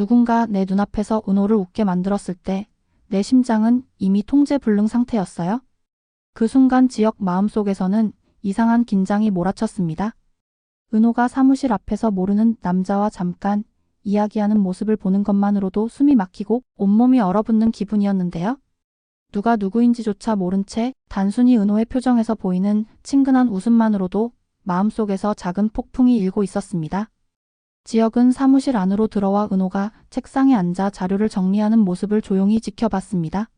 누군가 내 눈앞에서 은호를 웃게 만들었을 때 내 심장은 이미 통제 불능 상태였어요. 그 순간 지역 마음속에서는 이상한 긴장이 몰아쳤습니다. 은호가 사무실 앞에서 모르는 남자와 잠깐 이야기하는 모습을 보는 것만으로도 숨이 막히고 온몸이 얼어붙는 기분이었는데요. 누가 누구인지조차 모른 채 단순히 은호의 표정에서 보이는 친근한 웃음만으로도 마음속에서 작은 폭풍이 일고 있었습니다. 지역은 사무실 안으로 들어와 은호가 책상에 앉아 자료를 정리하는 모습을 조용히 지켜봤습니다.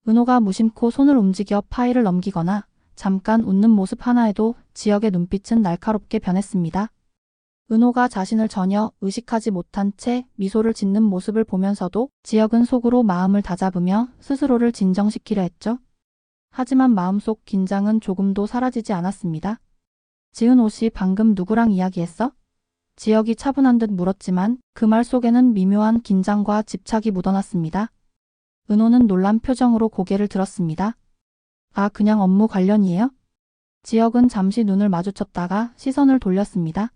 은호가 무심코 손을 움직여 파일을 넘기거나 잠깐 웃는 모습 하나에도 지역의 눈빛은 날카롭게 변했습니다. 은호가 자신을 전혀 의식하지 못한 채 미소를 짓는 모습을 보면서도 지역은 속으로 마음을 다잡으며 스스로를 진정시키려 했죠. 하지만 마음속 긴장은 조금도 사라지지 않았습니다. 지은호 씨 방금 누구랑 이야기했어? 지역이 차분한 듯 물었지만 그 말 속에는 미묘한 긴장과 집착이 묻어났습니다. 은호는 놀란 표정으로 고개를 들었습니다. 아, 그냥 업무 관련이에요? 지역은 잠시 눈을 마주쳤다가 시선을 돌렸습니다.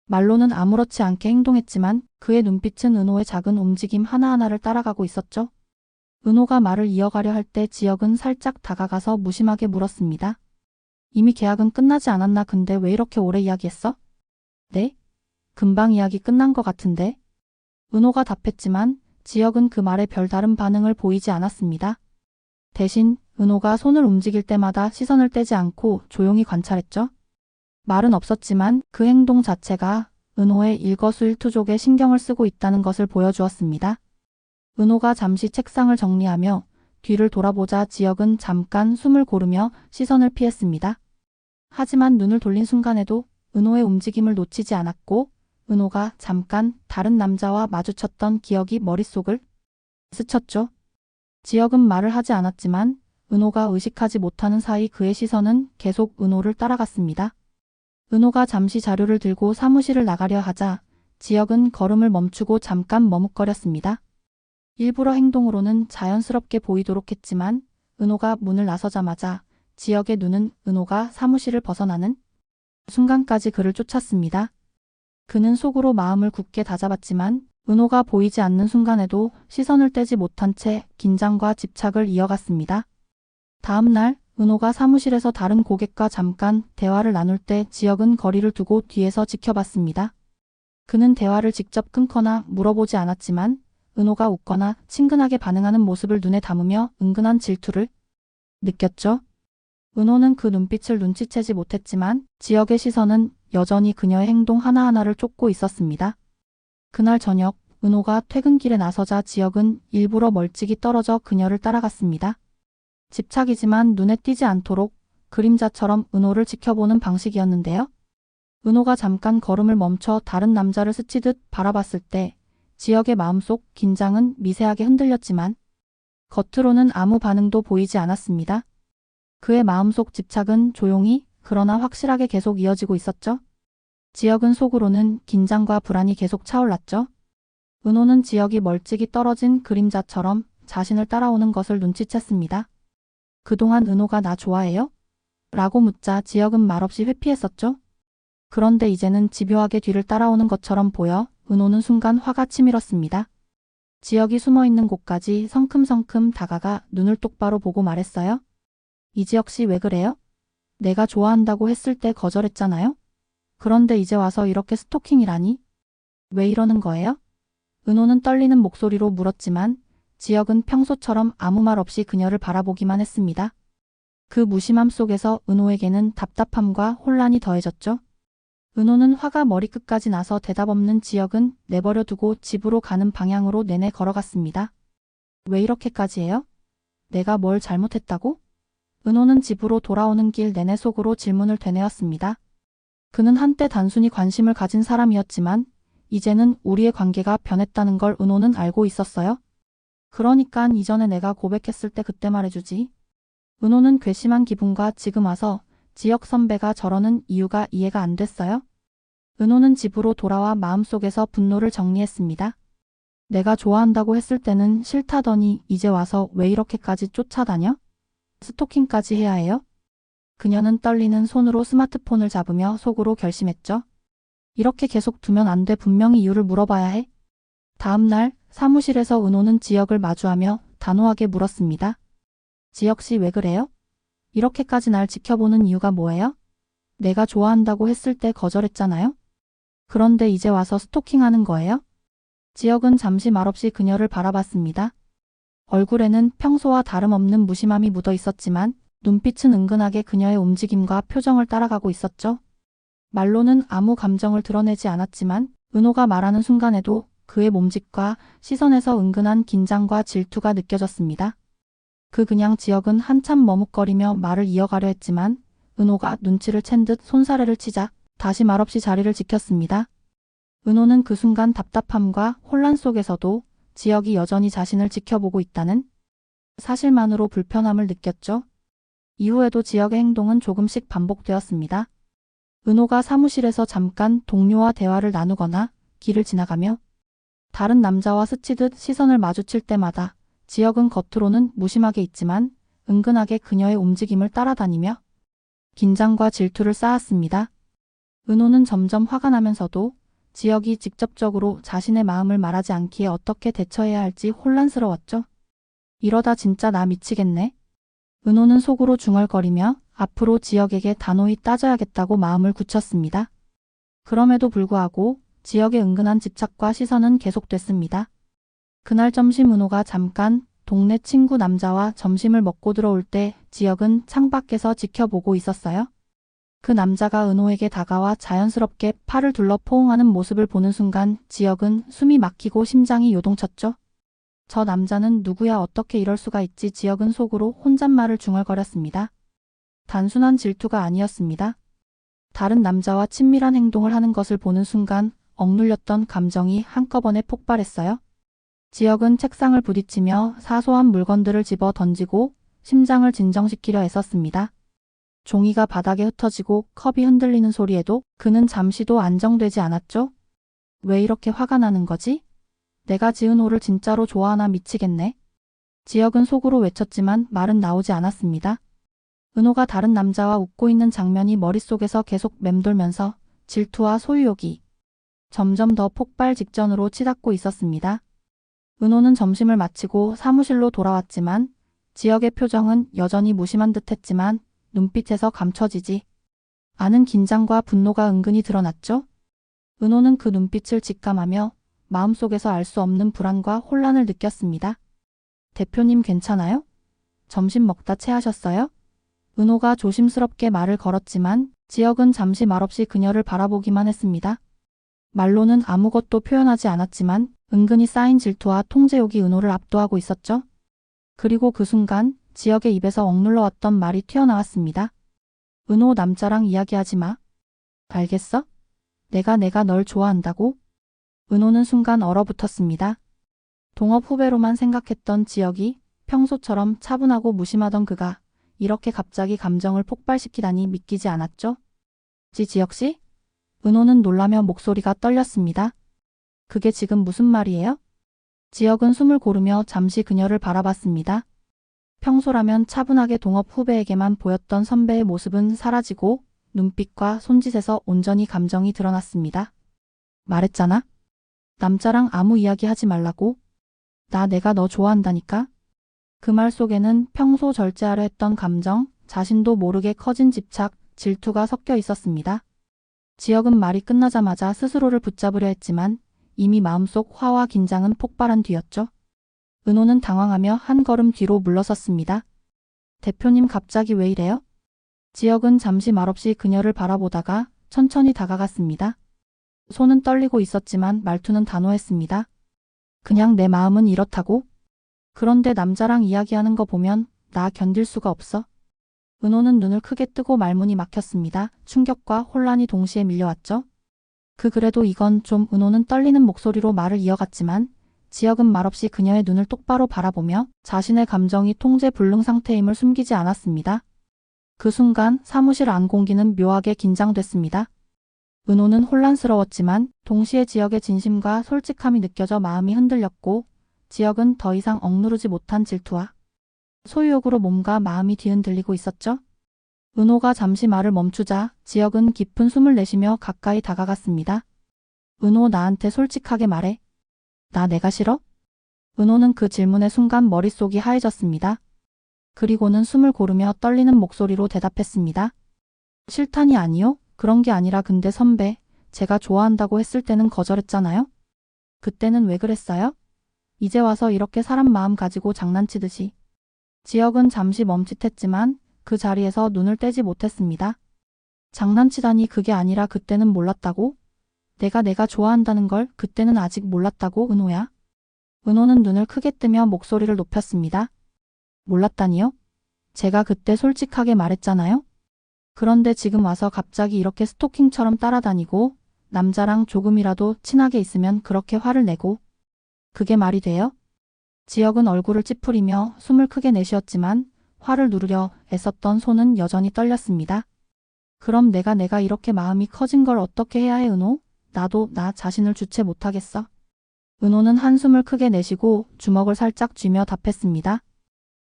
말로는 아무렇지 않게 행동했지만 그의 눈빛은 은호의 작은 움직임 하나하나를 따라가고 있었죠. 은호가 말을 이어가려 할 때 지역은 살짝 다가가서 무심하게 물었습니다. 이미 계약은 끝나지 않았나? 근데 왜 이렇게 오래 이야기했어? 네? 금방 이야기 끝난 것 같은데? 은호가 답했지만 지역은 그 말에 별다른 반응을 보이지 않았습니다. 대신 은호가 손을 움직일 때마다 시선을 떼지 않고 조용히 관찰했죠. 말은 없었지만 그 행동 자체가 은호의 일거수일투족에 신경을 쓰고 있다는 것을 보여주었습니다. 은호가 잠시 책상을 정리하며 뒤를 돌아보자 지역은 잠깐 숨을 고르며 시선을 피했습니다. 하지만 눈을 돌린 순간에도 은호의 움직임을 놓치지 않았고 은호가 잠깐 다른 남자와 마주쳤던 기억이 머릿속을 스쳤죠. 지역은 말을 하지 않았지만 은호가 의식하지 못하는 사이 그의 시선은 계속 은호를 따라갔습니다. 은호가 잠시 자료를 들고 사무실을 나가려 하자 지역은 걸음을 멈추고 잠깐 머뭇거렸습니다. 일부러 행동으로는 자연스럽게 보이도록 했지만 은호가 문을 나서자마자 지역의 눈은 은호가 사무실을 벗어나는 순간까지 그를 쫓았습니다. 그는 속으로 마음을 굳게 다잡았지만 은호가 보이지 않는 순간에도 시선을 떼지 못한 채 긴장과 집착을 이어갔습니다. 다음 날 은호가 사무실에서 다른 고객과 잠깐 대화를 나눌 때 지역은 거리를 두고 뒤에서 지켜봤습니다. 그는 대화를 직접 끊거나 물어보지 않았지만 은호가 웃거나 친근하게 반응하는 모습을 눈에 담으며 은근한 질투를 느꼈죠. 은호는 그 눈빛을 눈치채지 못했지만 지역의 시선은 여전히 그녀의 행동 하나하나를 쫓고 있었습니다. 그날 저녁 은호가 퇴근길에 나서자 지역은 일부러 멀찍이 떨어져 그녀를 따라갔습니다. 집착이지만 눈에 띄지 않도록 그림자처럼 은호를 지켜보는 방식이었는데요. 은호가 잠깐 걸음을 멈춰 다른 남자를 스치듯 바라봤을 때 지역의 마음속 긴장은 미세하게 흔들렸지만 겉으로는 아무 반응도 보이지 않았습니다. 그의 마음속 집착은 조용히 그러나 확실하게 계속 이어지고 있었죠. 지역은 속으로는 긴장과 불안이 계속 차올랐죠. 은호는 지역이 멀찍이 떨어진 그림자처럼 자신을 따라오는 것을 눈치챘습니다. 그동안 은호가 나 좋아해요? 라고 묻자 지역은 말없이 회피했었죠. 그런데 이제는 집요하게 뒤를 따라오는 것처럼 보여 은호는 순간 화가 치밀었습니다. 지역이 숨어있는 곳까지 성큼성큼 다가가 눈을 똑바로 보고 말했어요. 이지역 씨 왜 그래요? 내가 좋아한다고 했을 때 거절했잖아요? 그런데 이제 와서 이렇게 스토킹이라니? 왜 이러는 거예요? 은호는 떨리는 목소리로 물었지만 지역은 평소처럼 아무 말 없이 그녀를 바라보기만 했습니다. 그 무심함 속에서 은호에게는 답답함과 혼란이 더해졌죠. 은호는 화가 머리끝까지 나서 대답 없는 지역은 내버려 두고 집으로 가는 방향으로 내내 걸어갔습니다. 왜 이렇게까지 해요? 내가 뭘 잘못했다고? 은호는 집으로 돌아오는 길 내내 속으로 질문을 되뇌었습니다. 그는 한때 단순히 관심을 가진 사람이었지만 이제는 우리의 관계가 변했다는 걸 은호는 알고 있었어요. 그러니깐 이전에 내가 고백했을 때 그때 말해주지. 은호는 괘씸한 기분과 지금 와서 지역 선배가 저러는 이유가 이해가 안 됐어요. 은호는 집으로 돌아와 마음속에서 분노를 정리했습니다. 내가 좋아한다고 했을 때는 싫다더니 이제 와서 왜 이렇게까지 쫓아다녀? 스토킹까지 해야 해요? 그녀는 떨리는 손으로 스마트폰을 잡으며 속으로 결심했죠. 이렇게 계속 두면 안 돼. 분명히 이유를 물어봐야 해. 다음 날 사무실에서 은호는 지혁을 마주하며 단호하게 물었습니다. 지혁 씨 왜 그래요? 이렇게까지 날 지켜보는 이유가 뭐예요? 내가 좋아한다고 했을 때 거절했잖아요? 그런데 이제 와서 스토킹하는 거예요? 지혁은 잠시 말없이 그녀를 바라봤습니다. 얼굴에는 평소와 다름없는 무심함이 묻어 있었지만 눈빛은 은근하게 그녀의 움직임과 표정을 따라가고 있었죠. 말로는 아무 감정을 드러내지 않았지만 은호가 말하는 순간에도 그의 몸짓과 시선에서 은근한 긴장과 질투가 느껴졌습니다. 그냥 지혁은 한참 머뭇거리며 말을 이어가려 했지만 은호가 눈치를 챈 듯 손사래를 치자 다시 말없이 자리를 지켰습니다. 은호는 그 순간 답답함과 혼란 속에서도 지혁이 여전히 자신을 지켜보고 있다는 사실만으로 불편함을 느꼈죠. 이후에도 지혁의 행동은 조금씩 반복되었습니다. 은호가 사무실에서 잠깐 동료와 대화를 나누거나 길을 지나가며 다른 남자와 스치듯 시선을 마주칠 때마다 지혁은 겉으로는 무심하게 있지만 은근하게 그녀의 움직임을 따라다니며 긴장과 질투를 쌓았습니다. 은호는 점점 화가 나면서도 지혁이 직접적으로 자신의 마음을 말하지 않기에 어떻게 대처해야 할지 혼란스러웠죠. 이러다 진짜 나 미치겠네. 은호는 속으로 중얼거리며 앞으로 지혁에게 단호히 따져야겠다고 마음을 굳혔습니다. 그럼에도 불구하고 지혁의 은근한 집착과 시선은 계속됐습니다. 그날 점심 은호가 잠깐 동네 친구 남자와 점심을 먹고 들어올 때 지혁은 창밖에서 지켜보고 있었어요. 그 남자가 은호에게 다가와 자연스럽게 팔을 둘러 포옹하는 모습을 보는 순간 지혁은 숨이 막히고 심장이 요동쳤죠. 저 남자는 누구야 어떻게 이럴 수가 있지 지혁은 속으로 혼잣말을 중얼거렸습니다. 단순한 질투가 아니었습니다. 다른 남자와 친밀한 행동을 하는 것을 보는 순간 억눌렸던 감정이 한꺼번에 폭발했어요. 지혁은 책상을 부딪히며 사소한 물건들을 집어 던지고 심장을 진정시키려 애썼습니다. 종이가 바닥에 흩어지고 컵이 흔들리는 소리에도 그는 잠시도 안정되지 않았죠. 왜 이렇게 화가 나는 거지? 내가 지은호를 진짜로 좋아하나 미치겠네. 지혁은 속으로 외쳤지만 말은 나오지 않았습니다. 은호가 다른 남자와 웃고 있는 장면이 머릿속에서 계속 맴돌면서 질투와 소유욕이 점점 더 폭발 직전으로 치닫고 있었습니다. 은호는 점심을 마치고 사무실로 돌아왔지만 지혁의 표정은 여전히 무심한 듯했지만 눈빛에서 감춰지지 않은 긴장과 분노가 은근히 드러났죠. 은호는 그 눈빛을 직감하며 마음속에서 알 수 없는 불안과 혼란을 느꼈습니다. 대표님 괜찮아요? 점심 먹다 체하셨어요? 은호가 조심스럽게 말을 걸었지만 지혁은 잠시 말없이 그녀를 바라보기만 했습니다. 말로는 아무것도 표현하지 않았지만 은근히 쌓인 질투와 통제욕이 은호를 압도하고 있었죠. 그리고 그 순간 지혁의 입에서 억눌러 왔던 말이 튀어나왔습니다. 은호 남자랑 이야기하지 마. 알겠어? 내가 널 좋아한다고? 은호는 순간 얼어붙었습니다. 동업 후배로만 생각했던 지혁이 평소처럼 차분하고 무심하던 그가 이렇게 갑자기 감정을 폭발시키다니 믿기지 않았죠. 지혁 씨? 은호는 놀라며 목소리가 떨렸습니다. 그게 지금 무슨 말이에요? 지혁은 숨을 고르며 잠시 그녀를 바라봤습니다. 평소라면 차분하게 동업 후배에게만 보였던 선배의 모습은 사라지고 눈빛과 손짓에서 온전히 감정이 드러났습니다. 말했잖아. 남자랑 아무 이야기 하지 말라고. 내가 너 좋아한다니까. 그 말 속에는 평소 절제하려 했던 감정, 자신도 모르게 커진 집착, 질투가 섞여 있었습니다. 지혁은 말이 끝나자마자 스스로를 붙잡으려 했지만 이미 마음속 화와 긴장은 폭발한 뒤였죠. 은호는 당황하며 한 걸음 뒤로 물러섰습니다. 대표님 갑자기 왜 이래요? 지혁은 잠시 말없이 그녀를 바라보다가 천천히 다가갔습니다. 손은 떨리고 있었지만 말투는 단호했습니다. 그냥 내 마음은 이렇다고? 그런데 남자랑 이야기하는 거 보면 나 견딜 수가 없어. 은호는 눈을 크게 뜨고 말문이 막혔습니다. 충격과 혼란이 동시에 밀려왔죠. 그래도 이건 좀 은호는 떨리는 목소리로 말을 이어갔지만 지혁은 말없이 그녀의 눈을 똑바로 바라보며 자신의 감정이 통제 불능 상태임을 숨기지 않았습니다. 그 순간 사무실 안 공기는 묘하게 긴장됐습니다. 은호는 혼란스러웠지만 동시에 지혁의 진심과 솔직함이 느껴져 마음이 흔들렸고 지혁은 더 이상 억누르지 못한 질투와 소유욕으로 몸과 마음이 뒤흔들리고 있었죠. 은호가 잠시 말을 멈추자 지혁은 깊은 숨을 내쉬며 가까이 다가갔습니다. 은호 나한테 솔직하게 말해. 내가 싫어? 은호는 그 질문의 순간 머릿속이 하얘졌습니다. 그리고는 숨을 고르며 떨리는 목소리로 대답했습니다. 싫다니 아니요? 그런 게 아니라 근데 선배, 제가 좋아한다고 했을 때는 거절했잖아요? 그때는 왜 그랬어요? 이제 와서 이렇게 사람 마음 가지고 장난치듯이. 지혁은 잠시 멈칫했지만 그 자리에서 눈을 떼지 못했습니다. 장난치다니 그게 아니라 그때는 몰랐다고? 내가 좋아한다는 걸 그때는 아직 몰랐다고 은호야? 은호는 눈을 크게 뜨며 목소리를 높였습니다. 몰랐다니요? 제가 그때 솔직하게 말했잖아요? 그런데 지금 와서 갑자기 이렇게 스토킹처럼 따라다니고 남자랑 조금이라도 친하게 있으면 그렇게 화를 내고 그게 말이 돼요? 지혁은 얼굴을 찌푸리며 숨을 크게 내쉬었지만 화를 누르려 애썼던 손은 여전히 떨렸습니다. 그럼 내가 이렇게 마음이 커진 걸 어떻게 해야 해 은호? 나도 나 자신을 주체 못하겠어. 은호는 한숨을 크게 내쉬고 주먹을 살짝 쥐며 답했습니다.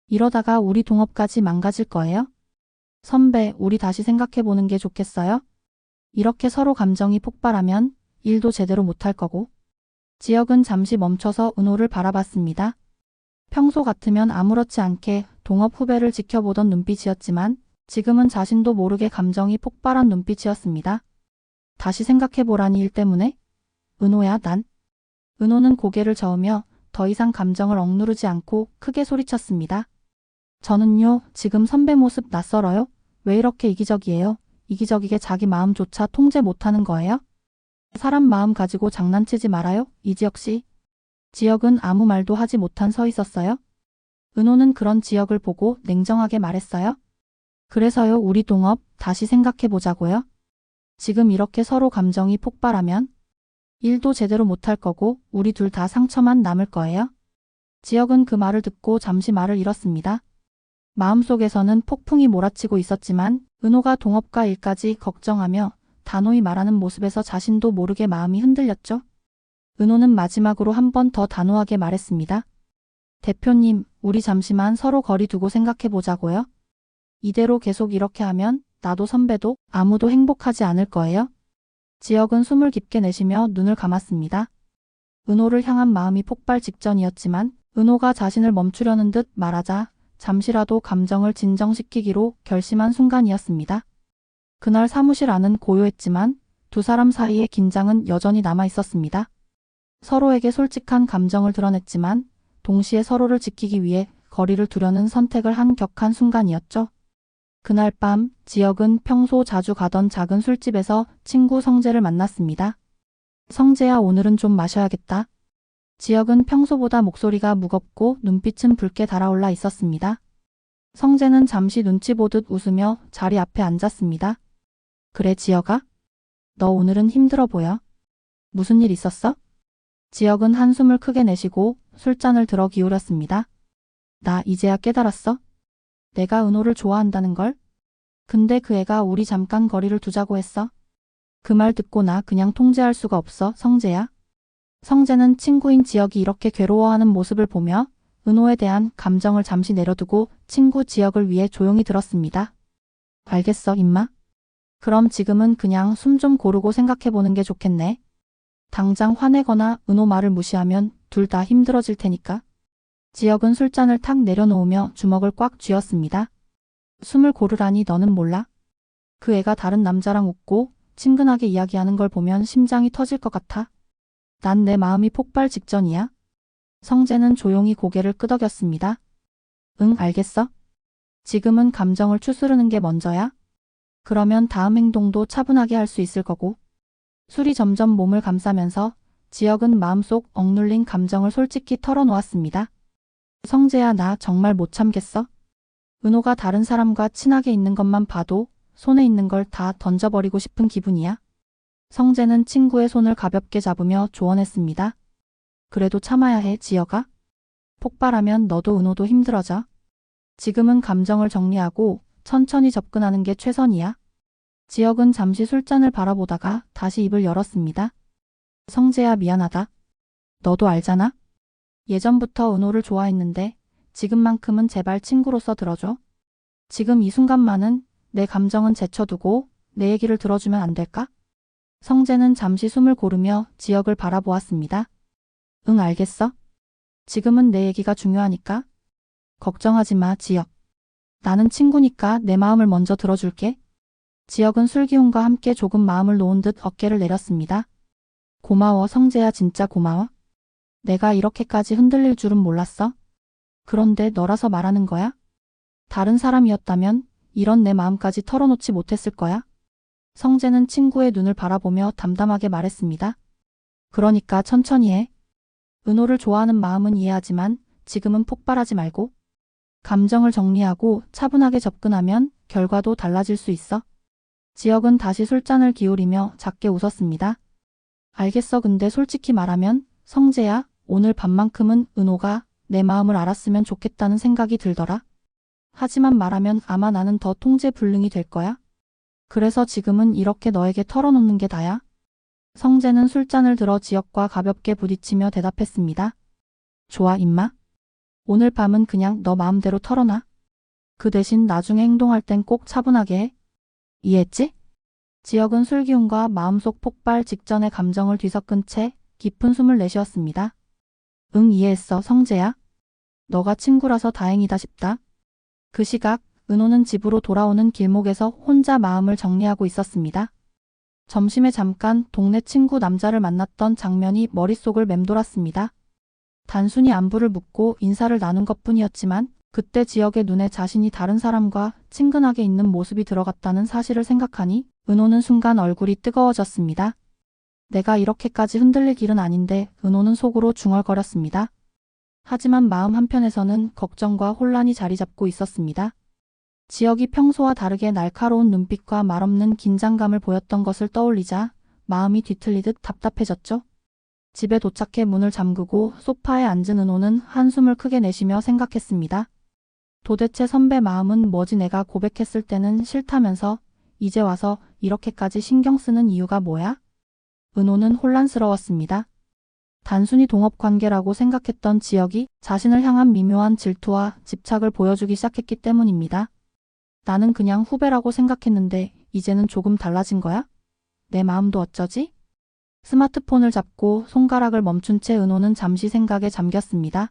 이러다가 우리 동업까지 망가질 거예요? 선배, 우리 다시 생각해보는 게 좋겠어요? 이렇게 서로 감정이 폭발하면 일도 제대로 못할 거고. 지혁은 잠시 멈춰서 은호를 바라봤습니다. 평소 같으면 아무렇지 않게 동업 후배를 지켜보던 눈빛이었지만 지금은 자신도 모르게 감정이 폭발한 눈빛이었습니다. 다시 생각해보라니 일 때문에? 은호야, 난. 은호는 고개를 저으며 더 이상 감정을 억누르지 않고 크게 소리쳤습니다. 저는요, 지금 선배 모습 낯설어요? 왜 이렇게 이기적이에요? 이기적이게 자기 마음조차 통제 못하는 거예요? 사람 마음 가지고 장난치지 말아요, 이지혁 씨. 지혁은 아무 말도 하지 못한 서 있었어요. 은호는 그런 지혁을 보고 냉정하게 말했어요. 그래서요, 우리 동업 다시 생각해보자고요. 지금 이렇게 서로 감정이 폭발하면 일도 제대로 못할 거고 우리 둘 다 상처만 남을 거예요. 지혁은 그 말을 듣고 잠시 말을 잃었습니다. 마음속에서는 폭풍이 몰아치고 있었지만 은호가 동업과 일까지 걱정하며 단호히 말하는 모습에서 자신도 모르게 마음이 흔들렸죠. 은호는 마지막으로 한 번 더 단호하게 말했습니다. 대표님, 우리 잠시만 서로 거리 두고 생각해보자고요. 이대로 계속 이렇게 하면 나도 선배도 아무도 행복하지 않을 거예요. 지혁은 숨을 깊게 내쉬며 눈을 감았습니다. 은호를 향한 마음이 폭발 직전이었지만 은호가 자신을 멈추려는 듯 말하자 잠시라도 감정을 진정시키기로 결심한 순간이었습니다. 그날 사무실 안은 고요했지만 두 사람 사이의 긴장은 여전히 남아 있었습니다. 서로에게 솔직한 감정을 드러냈지만 동시에 서로를 지키기 위해 거리를 두려는 선택을 한 격한 순간이었죠. 그날 밤 지혁은 평소 자주 가던 작은 술집에서 친구 성재를 만났습니다. 성재야, 오늘은 좀 마셔야겠다. 지혁은 평소보다 목소리가 무겁고 눈빛은 붉게 달아올라 있었습니다. 성재는 잠시 눈치 보듯 웃으며 자리 앞에 앉았습니다. 그래, 지혁아? 너 오늘은 힘들어 보여. 무슨 일 있었어? 지혁은 한숨을 크게 내쉬고 술잔을 들어 기울였습니다. 나 이제야 깨달았어. 내가 은호를 좋아한다는 걸? 근데 그 애가 우리 잠깐 거리를 두자고 했어. 그 말 듣고 나 그냥 통제할 수가 없어, 성재야. 성재는 친구인 지혁이 이렇게 괴로워하는 모습을 보며 은호에 대한 감정을 잠시 내려두고 친구 지혁을 위해 조용히 들었습니다. 알겠어, 임마. 그럼 지금은 그냥 숨 좀 고르고 생각해보는 게 좋겠네. 당장 화내거나 은호 말을 무시하면 둘 다 힘들어질 테니까. 지혁은 술잔을 탁 내려놓으며 주먹을 꽉 쥐었습니다. 숨을 고르라니 너는 몰라? 그 애가 다른 남자랑 웃고 친근하게 이야기하는 걸 보면 심장이 터질 것 같아. 난 내 마음이 폭발 직전이야. 성재는 조용히 고개를 끄덕였습니다. 응, 알겠어. 지금은 감정을 추스르는 게 먼저야. 그러면 다음 행동도 차분하게 할 수 있을 거고. 술이 점점 몸을 감싸면서 지혁은 마음속 억눌린 감정을 솔직히 털어놓았습니다. 성재야, 나 정말 못 참겠어. 은호가 다른 사람과 친하게 있는 것만 봐도 손에 있는 걸 다 던져버리고 싶은 기분이야. 성재는 친구의 손을 가볍게 잡으며 조언했습니다. 그래도 참아야 해, 지혁아. 폭발하면 너도 은호도 힘들어져. 지금은 감정을 정리하고 천천히 접근하는 게 최선이야. 지혁은 잠시 술잔을 바라보다가 다시 입을 열었습니다. 성재야, 미안하다. 너도 알잖아. 예전부터 은호를 좋아했는데 지금만큼은 제발 친구로서 들어줘. 지금 이 순간만은 내 감정은 제쳐두고 내 얘기를 들어주면 안 될까? 성재는 잠시 숨을 고르며 지혁을 바라보았습니다. 응, 알겠어. 지금은 내 얘기가 중요하니까. 걱정하지 마, 지혁. 나는 친구니까 내 마음을 먼저 들어줄게. 지혁은 술기운과 함께 조금 마음을 놓은 듯 어깨를 내렸습니다. 고마워, 성재야, 진짜 고마워. 내가 이렇게까지 흔들릴 줄은 몰랐어. 그런데 너라서 말하는 거야? 다른 사람이었다면 이런 내 마음까지 털어놓지 못했을 거야. 성재는 친구의 눈을 바라보며 담담하게 말했습니다. 그러니까 천천히 해. 은호를 좋아하는 마음은 이해하지만 지금은 폭발하지 말고. 감정을 정리하고 차분하게 접근하면 결과도 달라질 수 있어. 지혁은 다시 술잔을 기울이며 작게 웃었습니다. 알겠어. 근데 솔직히 말하면 성재야, 오늘 밤만큼은 은호가 내 마음을 알았으면 좋겠다는 생각이 들더라. 하지만 말하면 아마 나는 더 통제불능이 될 거야. 그래서 지금은 이렇게 너에게 털어놓는 게 다야. 성재는 술잔을 들어 지혁과 가볍게 부딪히며 대답했습니다. 좋아, 임마. 오늘 밤은 그냥 너 마음대로 털어놔. 그 대신 나중에 행동할 땐 꼭 차분하게 해. 이해했지? 지혁은 술기운과 마음속 폭발 직전의 감정을 뒤섞은 채 깊은 숨을 내쉬었습니다. 응, 이해했어, 성재야. 너가 친구라서 다행이다 싶다. 그 시각 은호는 집으로 돌아오는 길목에서 혼자 마음을 정리하고 있었습니다. 점심에 잠깐 동네 친구 남자를 만났던 장면이 머릿속을 맴돌았습니다. 단순히 안부를 묻고 인사를 나눈 것뿐이었지만 그때 지혁의 눈에 자신이 다른 사람과 친근하게 있는 모습이 들어갔다는 사실을 생각하니 은호는 순간 얼굴이 뜨거워졌습니다. 내가 이렇게까지 흔들릴 일은 아닌데 은호는 속으로 중얼거렸습니다. 하지만 마음 한편에서는 걱정과 혼란이 자리 잡고 있었습니다. 지혁이 평소와 다르게 날카로운 눈빛과 말없는 긴장감을 보였던 것을 떠올리자 마음이 뒤틀리듯 답답해졌죠. 집에 도착해 문을 잠그고 소파에 앉은 은호는 한숨을 크게 내쉬며 생각했습니다. 도대체 선배 마음은 뭐지? 내가 고백했을 때는 싫다면서 이제 와서 이렇게까지 신경 쓰는 이유가 뭐야? 은호는 혼란스러웠습니다. 단순히 동업관계라고 생각했던 지혁이 자신을 향한 미묘한 질투와 집착을 보여주기 시작했기 때문입니다. 나는 그냥 후배라고 생각했는데 이제는 조금 달라진 거야? 내 마음도 어쩌지? 스마트폰을 잡고 손가락을 멈춘 채 은호는 잠시 생각에 잠겼습니다.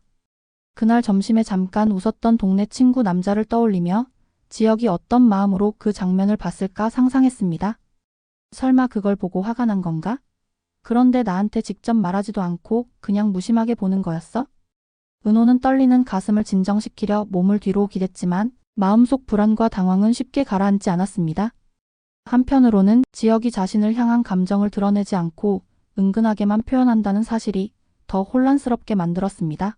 그날 점심에 잠깐 웃었던 동네 친구 남자를 떠올리며 지혁이 어떤 마음으로 그 장면을 봤을까 상상했습니다. 설마 그걸 보고 화가 난 건가? 그런데 나한테 직접 말하지도 않고 그냥 무심하게 보는 거였어? 은호는 떨리는 가슴을 진정시키려 몸을 뒤로 기댔지만 마음속 불안과 당황은 쉽게 가라앉지 않았습니다. 한편으로는 지혁이 자신을 향한 감정을 드러내지 않고 은근하게만 표현한다는 사실이 더 혼란스럽게 만들었습니다.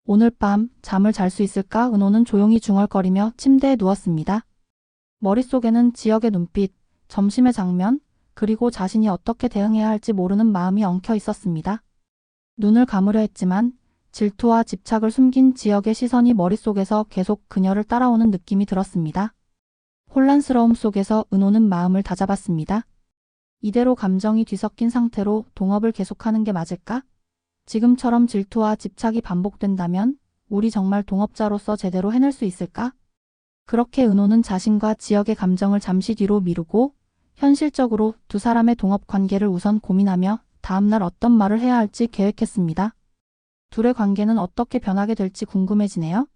오늘 밤 잠을 잘 수 있을까? 은호는 조용히 중얼거리며 침대에 누웠습니다. 머릿속에는 지혁의 눈빛, 점심의 장면, 그리고 자신이 어떻게 대응해야 할지 모르는 마음이 엉켜 있었습니다. 눈을 감으려 했지만 질투와 집착을 숨긴 지혁의 시선이 머릿속에서 계속 그녀를 따라오는 느낌이 들었습니다. 혼란스러움 속에서 은호는 마음을 다잡았습니다. 이대로 감정이 뒤섞인 상태로 동업을 계속하는 게 맞을까? 지금처럼 질투와 집착이 반복된다면 우리 정말 동업자로서 제대로 해낼 수 있을까? 그렇게 은호는 자신과 지혁의 감정을 잠시 뒤로 미루고 현실적으로 두 사람의 동업 관계를 우선 고민하며 다음날 어떤 말을 해야 할지 계획했습니다. 둘의 관계는 어떻게 변하게 될지 궁금해지네요.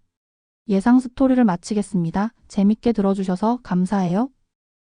예상 스토리를 마치겠습니다. 재밌게 들어주셔서 감사해요.